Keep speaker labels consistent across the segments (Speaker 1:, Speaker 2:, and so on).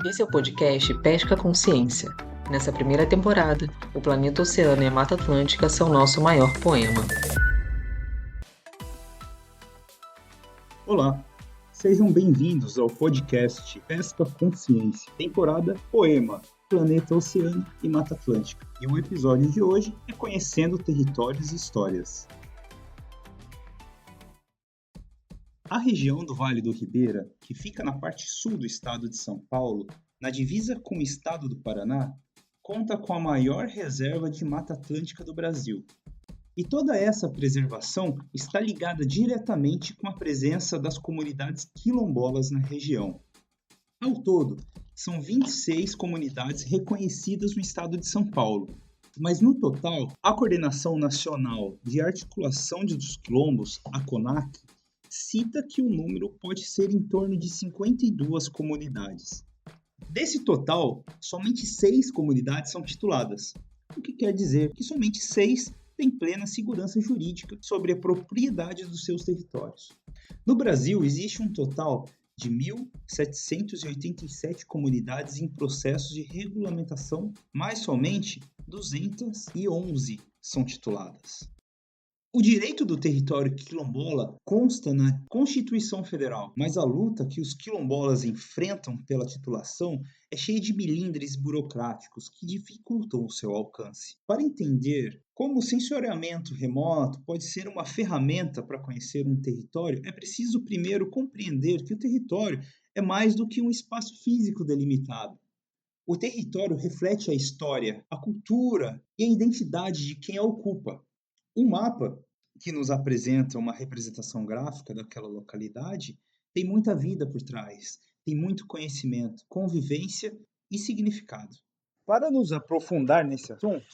Speaker 1: Esse é o podcast Pesca Consciência. Nessa primeira temporada, o planeta oceano e a Mata Atlântica são nosso maior poema.
Speaker 2: Olá, sejam bem-vindos ao podcast Pesca Consciência, temporada Poema, Planeta Oceano e Mata Atlântica. E o episódio de hoje é Conhecendo Territórios e Histórias. A região do Vale do Ribeira, que fica na parte sul do estado de São Paulo, na divisa com o estado do Paraná, conta com a maior reserva de Mata Atlântica do Brasil. E toda essa preservação está ligada diretamente com a presença das comunidades quilombolas na região. Ao todo, são 26 comunidades reconhecidas no estado de São Paulo. Mas no total, a Coordenação Nacional de Articulação dos Quilombos, a CONAC, cita que o número pode ser em torno de 52 comunidades. Desse total, somente 6 comunidades são tituladas, o que quer dizer que somente 6 têm plena segurança jurídica sobre a propriedade dos seus territórios. No Brasil, existe um total de 1.787 comunidades em processo de regulamentação, mas somente 211 são tituladas. O direito do território quilombola consta na Constituição Federal, mas a luta que os quilombolas enfrentam pela titulação é cheia de milindres burocráticos que dificultam o seu alcance. Para entender como o sensoriamento remoto pode ser uma ferramenta para conhecer um território, é preciso primeiro compreender que o território é mais do que um espaço físico delimitado. O território reflete a história, a cultura e a identidade de quem a ocupa. Um mapa que nos apresenta uma representação gráfica daquela localidade tem muita vida por trás, tem muito conhecimento, convivência e significado. Para nos aprofundar nesse assunto,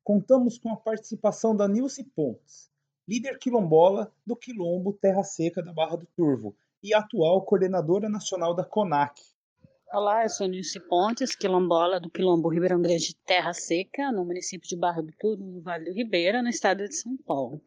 Speaker 2: contamos com a participação da Nilce Pontes, líder quilombola do Quilombo Terra Seca da Barra do Turvo e atual coordenadora nacional da CONAC.
Speaker 3: Olá, eu sou Nilce Pontes, quilombola do Quilombo Ribeirão Grande Terra Seca, no município de Barra do Turvo, no Vale do Ribeira, no estado de São Paulo.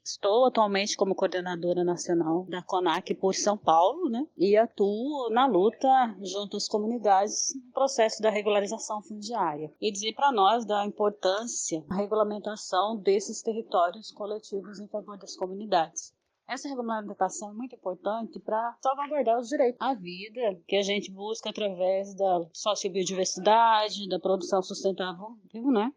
Speaker 3: Estou atualmente como coordenadora nacional da CONAC por São Paulo, e atuo na luta junto às comunidades no processo da regularização fundiária. E dizer para nós da importância da regulamentação desses territórios coletivos em favor das comunidades. Essa regulamentação é muito importante para salvaguardar os direitos à vida que a gente busca através da sociobiodiversidade, da produção sustentável,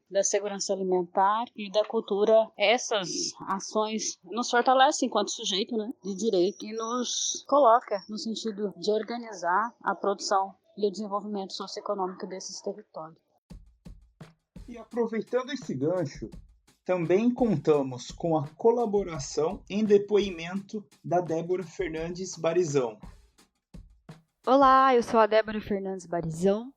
Speaker 3: da segurança alimentar e da cultura. Essas ações nos fortalecem enquanto sujeito de direito e nos coloca no sentido de organizar a produção e o desenvolvimento socioeconômico desses territórios.
Speaker 2: E aproveitando esse gancho, também contamos com a colaboração em depoimento da Débora Fernandes Barizão.
Speaker 4: Olá, eu sou a Débora Fernandes Barizão,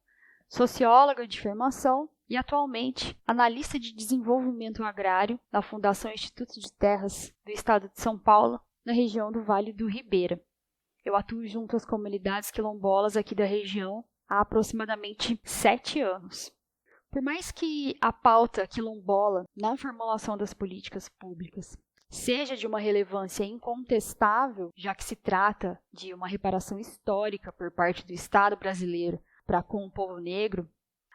Speaker 4: socióloga de formação e atualmente analista de desenvolvimento agrário da Fundação Instituto de Terras do Estado de São Paulo, na região do Vale do Ribeira. Eu atuo junto às comunidades quilombolas aqui da região há aproximadamente 7 anos. Por mais que a pauta quilombola na formulação das políticas públicas seja de uma relevância incontestável, já que se trata de uma reparação histórica por parte do Estado brasileiro para com o povo negro,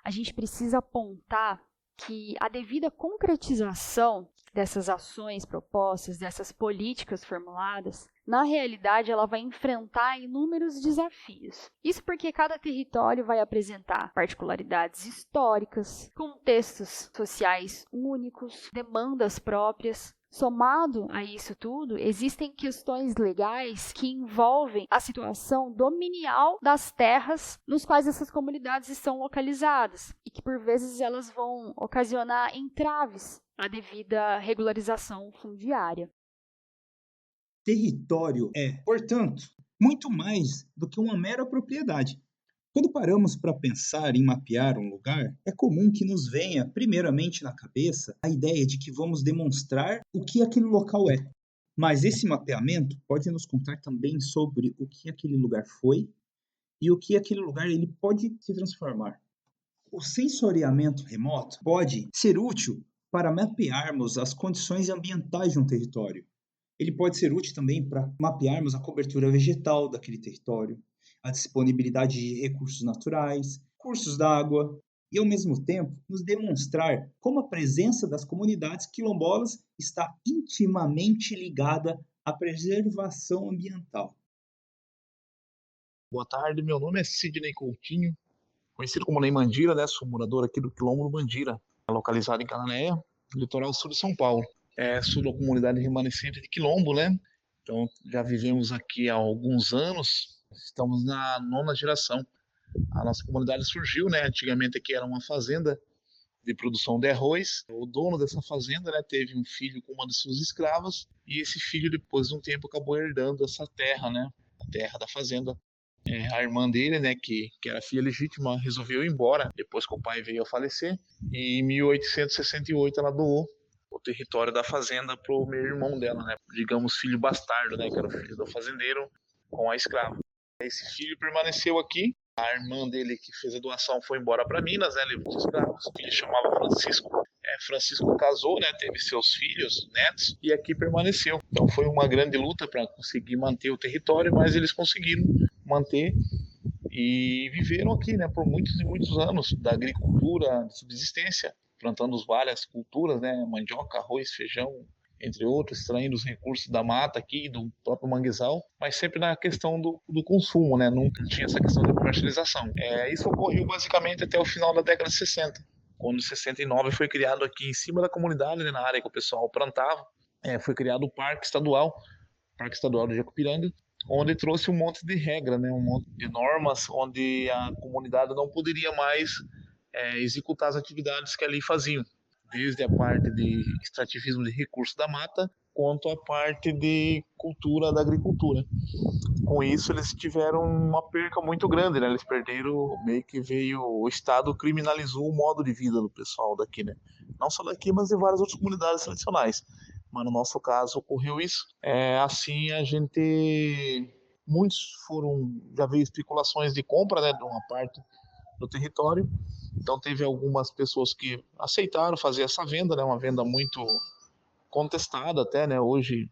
Speaker 4: a gente precisa apontar que a devida concretização dessas ações propostas, dessas políticas formuladas, na realidade ela vai enfrentar inúmeros desafios. Isso porque cada território vai apresentar particularidades históricas, contextos sociais únicos, demandas próprias. Somado a isso tudo, existem questões legais que envolvem a situação dominial das terras nos quais essas comunidades estão localizadas e que por vezes elas vão ocasionar entraves à devida regularização fundiária.
Speaker 2: Território é, portanto, muito mais do que uma mera propriedade. Quando paramos para pensar em mapear um lugar, é comum que nos venha, primeiramente na cabeça, a ideia de que vamos demonstrar o que aquele local é. Mas esse mapeamento pode nos contar também sobre o que aquele lugar foi e o que aquele lugar ele pode se transformar. O sensoriamento remoto pode ser útil para mapearmos as condições ambientais de um território. Ele pode ser útil também para mapearmos a cobertura vegetal daquele território, a disponibilidade de recursos naturais, cursos d'água, e, ao mesmo tempo, nos demonstrar como a presença das comunidades quilombolas está intimamente ligada à preservação ambiental.
Speaker 5: Boa tarde, meu nome é Sidney Coutinho, conhecido como Ney Mandira, né? Sou morador aqui do Quilombo do Mandira, localizado em Cananéia, litoral sul de São Paulo. Sou da comunidade remanescente de Quilombo, né? Então, já vivemos aqui há alguns anos, estamos na 9ª geração. A nossa comunidade surgiu, né? Antigamente aqui era uma fazenda de produção de arroz. O dono dessa fazenda, né, teve um filho com uma de suas escravas e esse filho, depois de um tempo, acabou herdando essa terra, né? A terra da fazenda. A irmã dele, né, que era filha legítima, resolveu ir embora depois que o pai veio a falecer. E em 1868 ela doou o território da fazenda para o meu irmão dela, né? Digamos, filho bastardo, né? Que era o filho do fazendeiro com a escrava. Esse filho permaneceu aqui. A irmã dele que fez a doação foi embora para Minas, né? Levou os escravos. O filho chamava Francisco. Francisco casou, né? Teve seus filhos, netos, e aqui permaneceu. Então foi uma grande luta para conseguir manter o território, mas eles conseguiram manter e viveram aqui, né? Por muitos e muitos anos da agricultura de subsistência, plantando várias culturas, né? Mandioca, arroz, feijão, entre outros, extraindo os recursos da mata aqui, do próprio manguezal, mas sempre na questão do consumo, né? Nunca tinha essa questão de comercialização. Isso ocorreu basicamente até o final da década de 60, quando em 69 foi criado aqui em cima da comunidade, né? Na área que o pessoal plantava, foi criado o Parque Estadual do Jacupiranga, onde trouxe um monte de regra, né? Um monte de normas, onde a comunidade não poderia mais executar as atividades que ali faziam, desde a parte de extrativismo de recursos da mata, quanto a parte de cultura da agricultura. Com isso, eles tiveram uma perca muito grande, né? Eles perderam, meio que o Estado criminalizou o modo de vida do pessoal daqui, né? Não só daqui, mas em várias outras comunidades tradicionais. Mas no nosso caso ocorreu isso. Assim, já veio especulações de compra, né, de uma parte do território. Então teve algumas pessoas que aceitaram fazer essa venda, né, uma venda muito contestada até, né, hoje,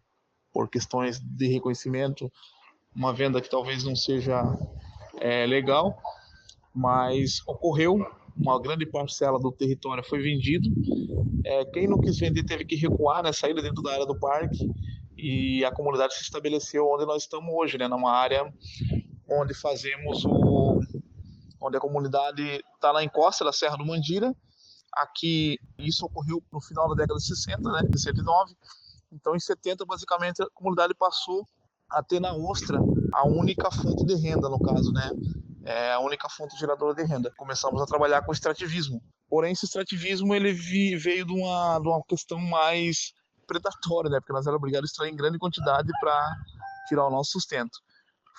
Speaker 5: por questões de reconhecimento, uma venda que talvez não seja legal, mas ocorreu, uma grande parcela do território foi vendido. Quem não quis vender teve que recuar, né, sair dentro da área do parque, e a comunidade se estabeleceu onde nós estamos hoje, né, numa área onde onde a comunidade está na encosta da Serra do Mandira. Aqui, isso ocorreu no final da década de 60, né, de 69. Então, em 70, basicamente, a comunidade passou a ter na ostra a única fonte de renda, no caso, né, a única fonte geradora de renda. Começamos a trabalhar com extrativismo. Porém, esse extrativismo ele veio de uma questão mais predatória, né, porque nós éramos obrigados a extrair em grande quantidade para tirar o nosso sustento.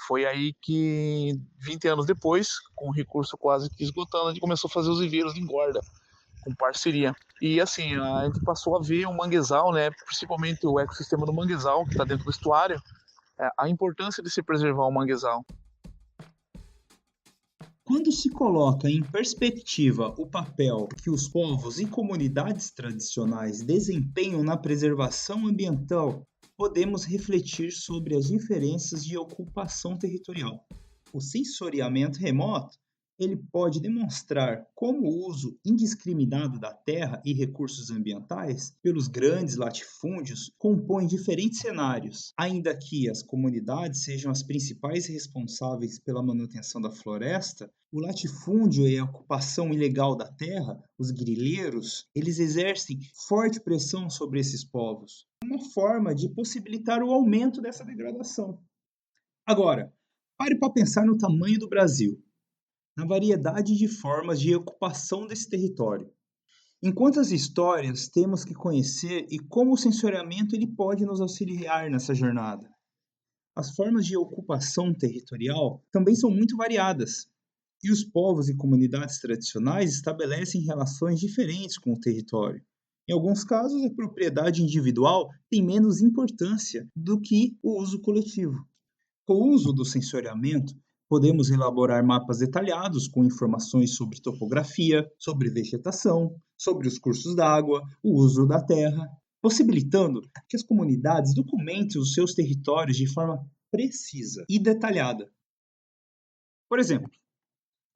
Speaker 5: Foi aí que, 20 anos depois, com o recurso quase que esgotando, a gente começou a fazer os viveiros de engorda, com parceria. E assim, a gente passou a ver o manguezal, né, principalmente o ecossistema do manguezal, que está dentro do estuário, a importância de se preservar o manguezal.
Speaker 2: Quando se coloca em perspectiva o papel que os povos e comunidades tradicionais desempenham na preservação ambiental, podemos refletir sobre as diferenças de ocupação territorial. O sensoriamento remoto ele pode demonstrar como o uso indiscriminado da terra e recursos ambientais pelos grandes latifúndios compõe diferentes cenários, ainda que as comunidades sejam as principais responsáveis pela manutenção da floresta. O latifúndio e a ocupação ilegal da terra, os grileiros, eles exercem forte pressão sobre esses povos, uma forma de possibilitar o aumento dessa degradação. Agora, pare para pensar no tamanho do Brasil, na variedade de formas de ocupação desse território. Em quantas histórias temos que conhecer e como o sensoriamento ele pode nos auxiliar nessa jornada? As formas de ocupação territorial também são muito variadas, e os povos e comunidades tradicionais estabelecem relações diferentes com o território. Em alguns casos, a propriedade individual tem menos importância do que o uso coletivo. Com o uso do sensoriamento, podemos elaborar mapas detalhados com informações sobre topografia, sobre vegetação, sobre os cursos d'água, o uso da terra, possibilitando que as comunidades documentem os seus territórios de forma precisa e detalhada. Por exemplo,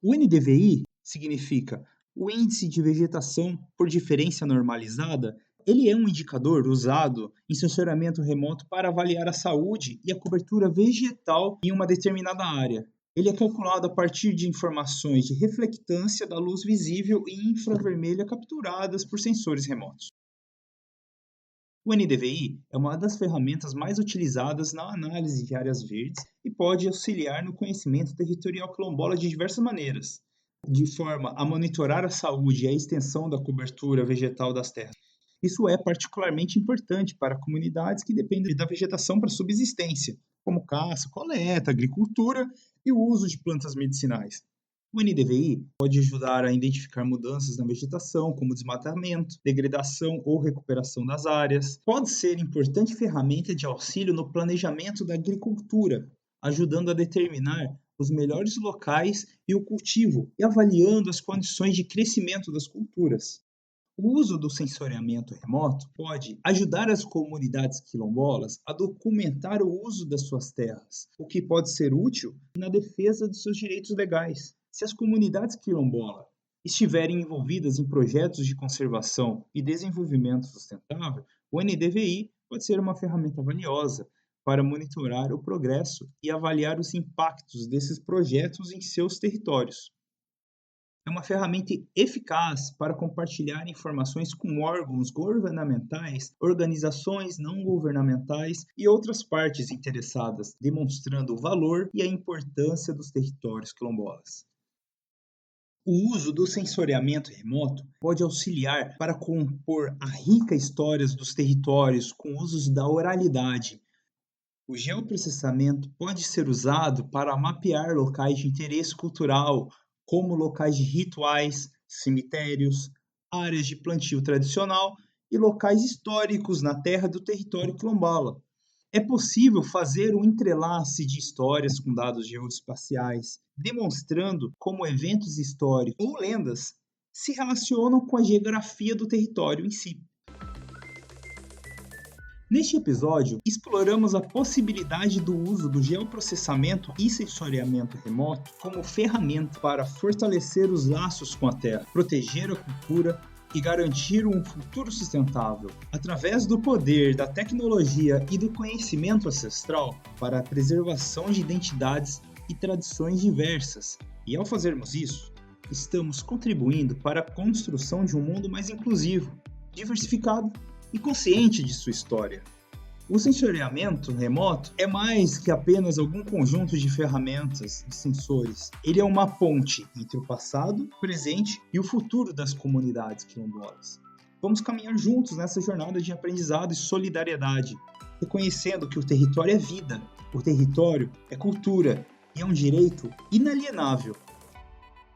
Speaker 2: o NDVI significa o Índice de Vegetação por Diferença Normalizada. Ele é um indicador usado em sensoriamento remoto para avaliar a saúde e a cobertura vegetal em uma determinada área. Ele é calculado a partir de informações de reflectância da luz visível e infravermelha capturadas por sensores remotos. O NDVI é uma das ferramentas mais utilizadas na análise de áreas verdes e pode auxiliar no conhecimento territorial quilombola de diversas maneiras, de forma a monitorar a saúde e a extensão da cobertura vegetal das terras. Isso é particularmente importante para comunidades que dependem da vegetação para subsistência, como caça, coleta, agricultura e o uso de plantas medicinais. O NDVI pode ajudar a identificar mudanças na vegetação, como desmatamento, degradação ou recuperação das áreas. Pode ser importante ferramenta de auxílio no planejamento da agricultura, ajudando a determinar os melhores locais e o cultivo, e avaliando as condições de crescimento das culturas. O uso do sensoriamento remoto pode ajudar as comunidades quilombolas a documentar o uso das suas terras, o que pode ser útil na defesa dos seus direitos legais. Se as comunidades quilombolas estiverem envolvidas em projetos de conservação e desenvolvimento sustentável, o NDVI pode ser uma ferramenta valiosa para monitorar o progresso e avaliar os impactos desses projetos em seus territórios. É uma ferramenta eficaz para compartilhar informações com órgãos governamentais, organizações não governamentais e outras partes interessadas, demonstrando o valor e a importância dos territórios quilombolas. O uso do sensoriamento remoto pode auxiliar para compor a rica história dos territórios com usos da oralidade. O geoprocessamento pode ser usado para mapear locais de interesse cultural, como locais de rituais, cemitérios, áreas de plantio tradicional e locais históricos na terra do território quilombola. É possível fazer um entrelace de histórias com dados geoespaciais, demonstrando como eventos históricos ou lendas se relacionam com a geografia do território em si. Neste episódio, exploramos a possibilidade do uso do geoprocessamento e sensoriamento remoto como ferramenta para fortalecer os laços com a terra, proteger a cultura e garantir um futuro sustentável, através do poder da tecnologia e do conhecimento ancestral para a preservação de identidades e tradições diversas. E ao fazermos isso, estamos contribuindo para a construção de um mundo mais inclusivo, diversificado e consciente de sua história. O sensoriamento remoto é mais que apenas algum conjunto de ferramentas e sensores. Ele é uma ponte entre o passado, o presente e o futuro das comunidades quilombolas. Vamos caminhar juntos nessa jornada de aprendizado e solidariedade, reconhecendo que o território é vida, o território é cultura e é um direito inalienável.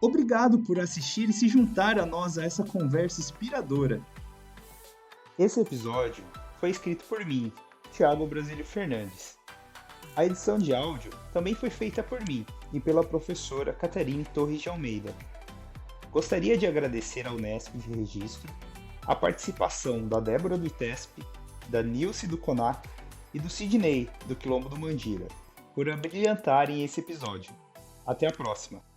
Speaker 2: Obrigado por assistir e se juntar a nós a essa conversa inspiradora. Esse episódio foi escrito por mim, Thiago Brasílio Fernandes. A edição de áudio também foi feita por mim e pela professora Catarine Torres de Almeida. Gostaria de agradecer ao Unesp de Registro a participação da Débora do ITESP, da Nilce do CONAC e do Sidney do Quilombo do Mandira por abrilhantarem esse episódio. Até a próxima!